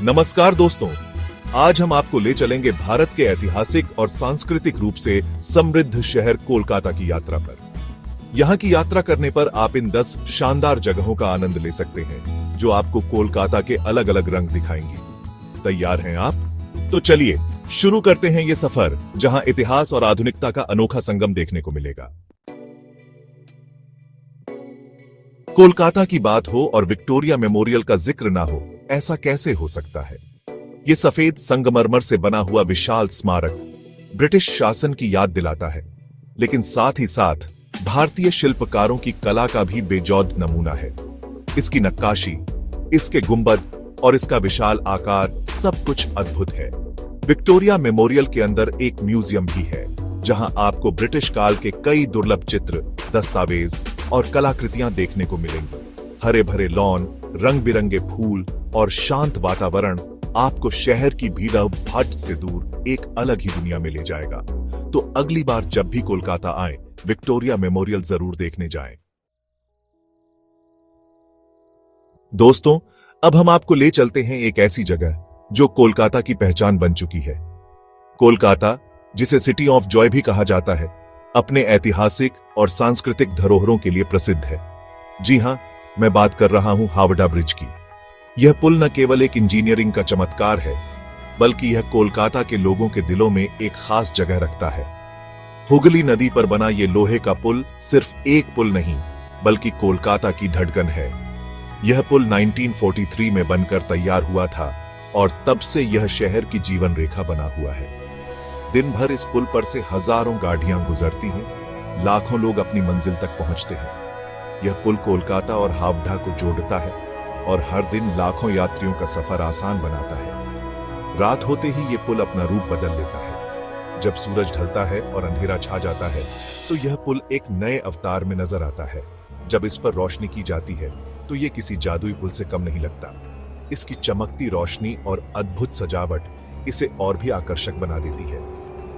नमस्कार दोस्तों, आज हम आपको ले चलेंगे भारत के ऐतिहासिक और सांस्कृतिक रूप से समृद्ध शहर कोलकाता की यात्रा पर। यहाँ की यात्रा करने पर आप इन 10 शानदार जगहों का आनंद ले सकते हैं, जो आपको कोलकाता के अलग अलग रंग दिखाएंगी। तैयार हैं आप? तो चलिए शुरू करते हैं ये सफर, जहां इतिहास और आधुनिकता का अनोखा संगम देखने को मिलेगा। कोलकाता की बात हो और विक्टोरिया मेमोरियल का जिक्र ना हो, ऐसा कैसे हो सकता है? ये सफेद संगमरमर से बना हुआ विशाल स्मारक ब्रिटिश शासन की याद दिलाता है, लेकिन साथ ही साथ भारतीय शिल्पकारों की कला का भी बेजौद नमूना है। इसकी नक्काशी, इसके गुंबद और इसका विशाल आकार सब कुछ अद्भुत है। विक्टोरिया मेमोरियल के अंदर एक म्यूजियम भी है, जहां आपको ब्रिटिश काल के कई दुर्लभ चित्र, दस्तावेज और कलाकृतियां देखने को मिलेंगी। हरे भरे लॉन, रंग बिरंगे फूल और शांत वातावरण आपको शहर की भीड़ भाड़ से दूर एक अलग ही दुनिया में ले जाएगा। तो अगली बार जब भी कोलकाता आए, विक्टोरिया मेमोरियल जरूर देखने जाएं। दोस्तों, अब हम आपको ले चलते हैं एक ऐसी जगह जो कोलकाता की पहचान बन चुकी है। कोलकाता, जिसे सिटी ऑफ जॉय भी कहा जाता है, अपने ऐतिहासिक और सांस्कृतिक धरोहरों के लिए प्रसिद्ध है। जी हां, मैं बात कर रहा हूं हावड़ा ब्रिज की। यह पुल न केवल एक इंजीनियरिंग का चमत्कार है, बल्कि यह कोलकाता के लोगों के दिलों में एक खास जगह रखता है। हुगली नदी पर बना यह लोहे का पुल सिर्फ एक पुल नहीं, बल्कि कोलकाता की धड़कन है। यह पुल 1943 में बनकर तैयार हुआ था और तब से यह शहर की जीवन रेखा बना हुआ है। दिन भर इस पुल पर से हजारों गाड़ियां गुजरती हैं, लाखों लोग अपनी मंजिल तक पहुंचते हैं। यह पुल कोलकाता और हावड़ा को जोड़ता है और हर दिन लाखों यात्रियों का सफर आसान बनाता है। रात होते ही यह पुल अपना रूप बदल लेता है। जब सूरज ढलता है और अंधेरा छा जाता है, तो यह पुल एक नए अवतार में नजर आता है। जब इस पर रोशनी की जाती है, तो यह किसी जादुई पुल से कम नहीं लगता। इसकी चमकती रोशनी और अद्भुत सजावट इसे और भी आकर्षक बना देती है।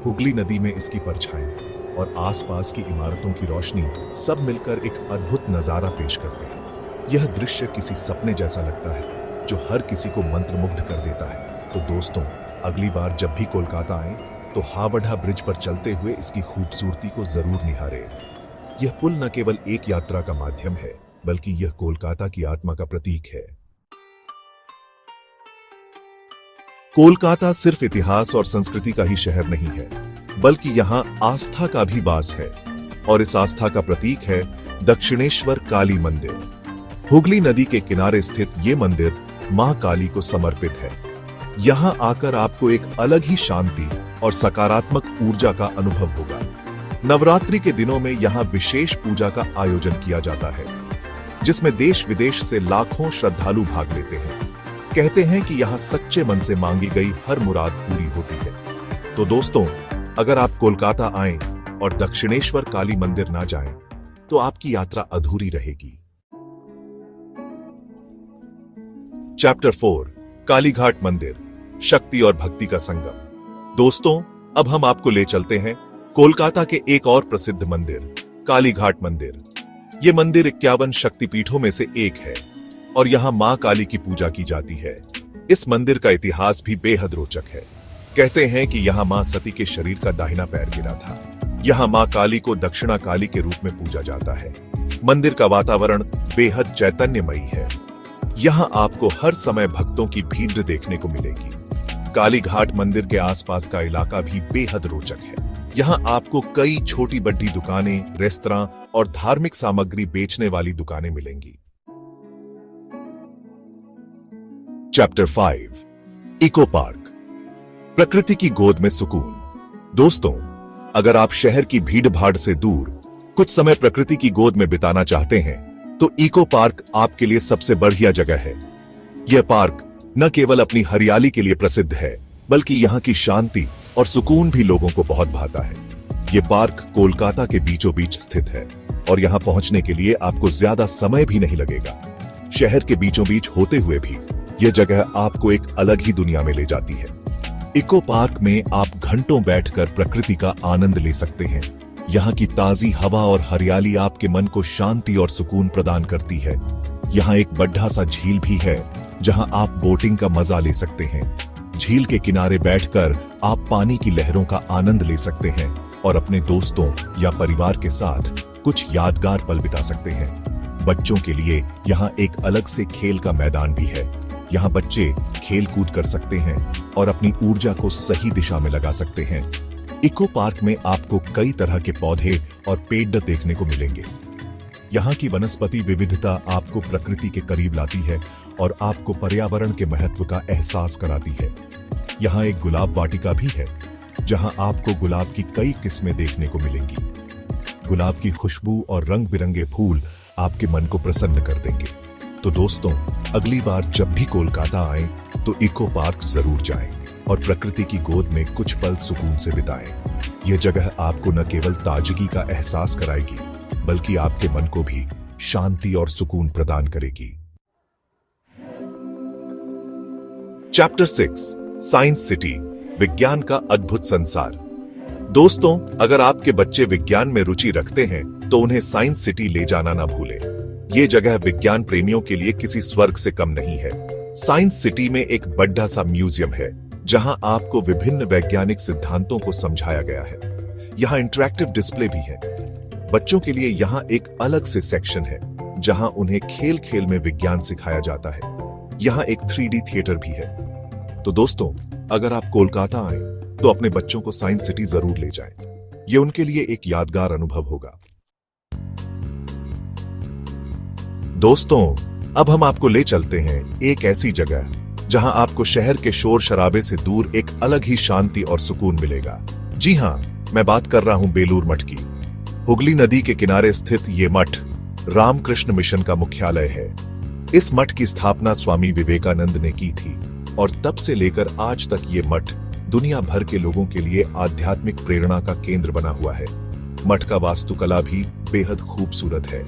हुगली नदी में इसकी परछाएं और आसपास की इमारतों की रोशनी सब मिलकर एक अद्भुत नजारा पेश करते हैं। यह दृश्य किसी सपने जैसा लगता है, जो हर किसी को मंत्रमुग्ध कर देता है। तो दोस्तों, अगली बार जब भी कोलकाता आए, तो हावड़ा ब्रिज पर चलते हुए इसकी खूबसूरती को जरूर निहारें। यह पुल न केवल एक यात्रा का माध्यम है, बल्कि यह कोलकाता की आत्मा का प्रतीक है। कोलकाता सिर्फ इतिहास और संस्कृति का ही शहर नहीं है, बल्कि यहाँ आस्था का भी वास है, और इस आस्था का प्रतीक है दक्षिणेश्वर काली मंदिर। हुगली नदी के किनारे स्थित ये मंदिर मां काली को समर्पित है। यहां आकर आपको एक अलग ही शांति और सकारात्मक ऊर्जा का अनुभव होगा। नवरात्रि के दिनों में यहां विशेष पूजा का आयोजन किया जाता है, जिसमें देश विदेश से लाखों श्रद्धालु भाग लेते हैं। कहते हैं कि यहां सच्चे मन से मांगी गई हर मुराद पूरी होती है। तो दोस्तों, अगर आप कोलकाता आएं और दक्षिणेश्वर काली मंदिर ना जाएं, तो आपकी यात्रा अधूरी रहेगी। चैप्टर 4, कालीघाट मंदिर, शक्ति और भक्ति का संगम। दोस्तों, अब हम आपको ले चलते हैं कोलकाता के एक और प्रसिद्ध मंदिर, कालीघाट मंदिर। यह मंदिर 51 शक्तिपीठों में से एक है और यहां मां काली की पूजा की जाती है। इस मंदिर का इतिहास भी बेहद रोचक है। कहते हैं कि यहां मां सती के शरीर का दाहिना पैर गिरा था। यहां मां काली को दक्षिणा काली के रूप में पूजा जाता है। मंदिर का वातावरण बेहद चैतन्यमयी है। यहां आपको हर समय भक्तों की भीड़ देखने को मिलेगी। कालीघाट मंदिर के आसपास का इलाका भी बेहद रोचक है। यहां आपको कई छोटी बड़ी दुकानें, रेस्तरां और धार्मिक सामग्री बेचने वाली दुकानें मिलेंगी। चैप्टर 5, इको पार्क, प्रकृति की गोद में सुकून। दोस्तों, अगर आप शहर की भीड़ भाड़ से दूर कुछ समय प्रकृति की गोद में बिताना चाहते हैं, तो इको पार्क आपके लिए सबसे बढ़िया जगह है। यह पार्क न केवल अपनी हरियाली के लिए प्रसिद्ध है, बल्कि यहाँ की शांति और सुकून भी लोगों को बहुत भाता है। यह पार्क कोलकाता के बीचों बीच स्थित है और यहाँ पहुंचने के लिए आपको ज्यादा समय भी नहीं लगेगा। शहर के बीचों बीच होते हुए भी यह जगह आपको एक अलग ही दुनिया में ले जाती है। इको पार्क में आप घंटों बैठकर प्रकृति का आनंद ले सकते हैं। यहाँ की ताजी हवा और हरियाली आपके मन को शांति और सुकून प्रदान करती है। यहाँ एक बड़ा सा झील भी है जहां आप बोटिंग का मजा ले सकते हैं। झील के किनारे बैठकर आप पानी की लहरों का आनंद ले सकते हैं और अपने दोस्तों या परिवार के साथ कुछ यादगार पल बिता सकते हैं। बच्चों के लिए यहाँ एक अलग से खेल का मैदान भी है। यहाँ बच्चे खेल कूद कर सकते हैं और अपनी ऊर्जा को सही दिशा में लगा सकते हैं। इको पार्क में आपको कई तरह के पौधे और पेड़ देखने को मिलेंगे। यहाँ की वनस्पति विविधता आपको प्रकृति के करीब लाती है और आपको पर्यावरण के महत्व का एहसास कराती है। यहाँ एक गुलाब वाटिका भी है, जहाँ आपको गुलाब की कई किस्में देखने को मिलेंगी। गुलाब की खुशबू और रंग बिरंगे फूल आपके मन को प्रसन्न कर देंगे। तो दोस्तों, अगली बार जब भी कोलकाता आएं, तो इको पार्क जरूर जाएं और प्रकृति की गोद में कुछ पल सुकून से बिताएं। यह जगह आपको न केवल ताजगी का एहसास कराएगी, बल्कि आपके मन को भी शांति और सुकून प्रदान करेगी। चैप्टर 6, साइंस सिटी, विज्ञान का अद्भुत संसार। दोस्तों, अगर आपके बच्चे विज्ञान में रुचि रखते हैं तो उन्हें साइंस सिटी ले जाना ना भूलें। ये जगह विज्ञान प्रेमियों के लिए किसी स्वर्ग से कम नहीं है। साइंस सिटी में एक बड़ा सा म्यूजियम है, जहां आपको विभिन्न वैज्ञानिक सिद्धांतों को समझाया गया है। यहाँ इंटरैक्टिव डिस्प्ले भी है। बच्चों के लिए यहाँ एक अलग से सेक्शन है, जहां उन्हें खेल खेल में विज्ञान सिखाया जाता है। यहाँ एक 3D थिएटर भी है। तो दोस्तों, अगर आप कोलकाता आए तो अपने बच्चों को साइंस सिटी जरूर ले जाएं। ये उनके लिए एक यादगार अनुभव होगा। दोस्तों, अब हम आपको ले चलते हैं एक ऐसी जगह जहां आपको शहर के शोर शराबे से दूर एक अलग ही शांति और सुकून मिलेगा। जी हां, मैं बात कर रहा हूं बेलूर मठ की। हुगली नदी के किनारे स्थित ये मठ रामकृष्ण मिशन का मुख्यालय है। इस मठ की स्थापना स्वामी विवेकानंद ने की थी और तब से लेकर आज तक ये मठ दुनिया भर के लोगों के लिए आध्यात्मिक प्रेरणा का केंद्र बना हुआ है। मठ का वास्तुकला भी बेहद खूबसूरत है।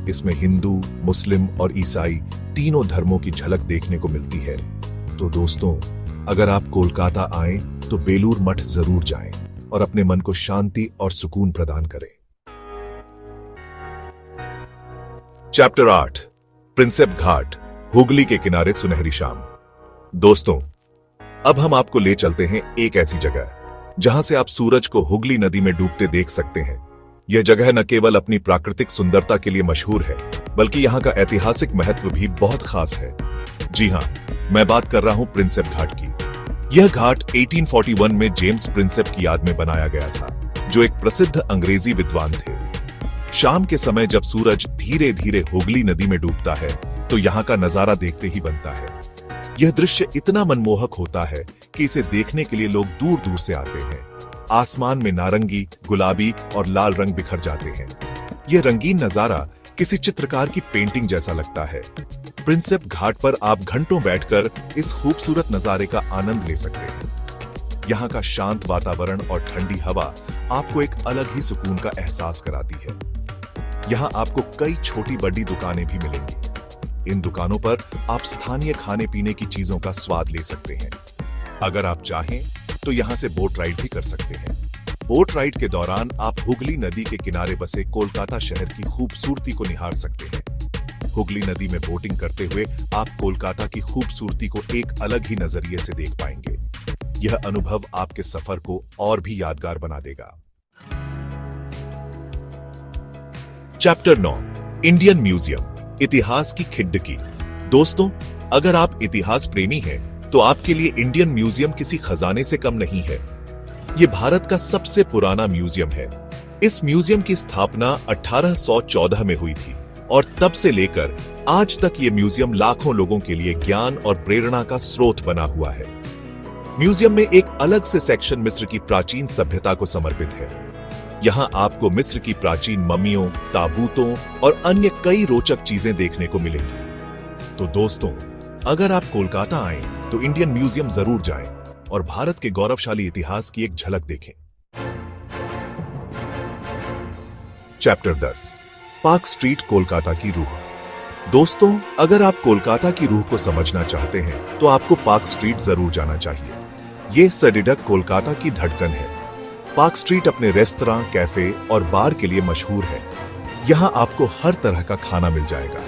इसमें हिंदू, मुस्लिम और ईसाई तीनों धर्मों की झलक देखने को मिलती है। तो दोस्तों, अगर आप कोलकाता आएं तो बेलूर मठ जरूर जाएं और अपने मन को शांति और सुकून प्रदान करें। चैप्टर 8, प्रिंसेप घाट, हुगली के किनारे सुनहरी शाम। दोस्तों, अब हम आपको ले चलते हैं एक ऐसी जगह जहां से आप सूरज को हुगली नदी में डूबते देख सकते हैं। यह जगह न केवल अपनी प्राकृतिक सुंदरता के लिए मशहूर है, बल्कि यहाँ का ऐतिहासिक महत्व भी बहुत खास है। जी हां, मैं बात कर रहा हूं प्रिंसेप घाट की। यह घाट 1841 में जेम्स प्रिंसेप की याद में बनाया गया था, जो एक प्रसिद्ध अंग्रेजी विद्वान थे। शाम के समय जब सूरज धीरे धीरे हुगली नदी में डूबता है, तो यहाँ का नजारा देखते ही बनता है। यह दृश्य इतना मनमोहक होता है कि इसे देखने के लिए लोग दूर दूर से आते हैं। आसमान में नारंगी, गुलाबी और लाल रंग बिखर जाते हैं। यह रंगीन नजारा किसी चित्रकार की पेंटिंग जैसा लगता है। प्रिंसेप घाट पर आप घंटों बैठकर इस खूबसूरत नजारे का आनंद ले सकते हैं। यहाँ का शांत वातावरण और ठंडी हवा आपको एक अलग ही सुकून का एहसास कराती है। यहाँ आपको कई छोटी बड़ी दुकानें भी मिलेंगी। इन दुकानों पर आप स्थानीय खाने पीने की चीजों का स्वाद ले सकते हैं। अगर आप चाहें तो यहाँ से बोट राइड भी कर सकते हैं। बोट राइड के दौरान आप हुगली नदी के किनारे बसे कोलकाता शहर की खूबसूरती को निहार सकते हैं। हुगली नदी में बोटिंग करते हुए आप कोलकाता की खूबसूरती को एक अलग ही नजरिए से देख पाएंगे। यह अनुभव आपके सफर को और भी यादगार बना देगा। चैप्टर 9, इंडियन म्यूजियम, इतिहास की खिड़की। दोस्तों, अगर आप इतिहास प्रेमी हैं, तो आपके लिए इंडियन म्यूजियम किसी खजाने से कम नहीं है। यह भारत का सबसे पुराना म्यूजियम है। इस म्यूजियम की स्थापना 1814 में हुई थी और तब से लेकर आज तक यह म्यूजियम लाखों लोगों के लिए ज्ञान और प्रेरणा का स्रोत बना हुआ है। म्यूजियम में एक अलग से सेक्शन मिस्र की प्राचीन सभ्यता को समर्पित है। यहाँ आपको मिस्र की प्राचीन मम्मियों, ताबूतों और अन्य कई रोचक चीजें देखने को मिलेंगी। तो दोस्तों, अगर आप कोलकाता आएं तो इंडियन म्यूजियम जरूर जाएं और भारत के गौरवशाली इतिहास की एक झलक देखें। चैप्टर 10, पार्क स्ट्रीट, कोलकाता की रूह। दोस्तों, अगर आप कोलकाता की रूह को समझना चाहते हैं तो आपको पार्क स्ट्रीट जरूर जाना चाहिए। यह सडिडक कोलकाता की धड़कन है। पार्क स्ट्रीट अपने रेस्तरां, कैफे और बार के लिए मशहूर है। यहाँ आपको हर तरह का खाना मिल जाएगा।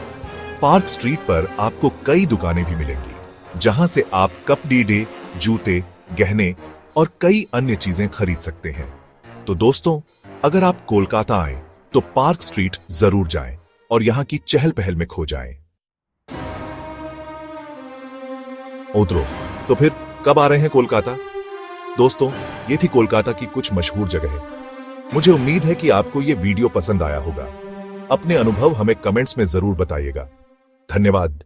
पार्क स्ट्रीट पर आपको कई दुकानें भी मिलेंगी जहां से आप कपड़े, जूते, गहने और कई अन्य चीजें खरीद सकते हैं। तो दोस्तों, अगर आप कोलकाता आए तो पार्क स्ट्रीट जरूर जाएं और यहां की चहल पहल में खो जाएं। उतरो, तो फिर कब आ रहे हैं कोलकाता? दोस्तों, ये थी कोलकाता की कुछ मशहूर जगहें। मुझे उम्मीद है कि आपको ये वीडियो पसंद आया होगा। अपने अनुभव हमें कमेंट्स में जरूर बताइएगा। धन्यवाद।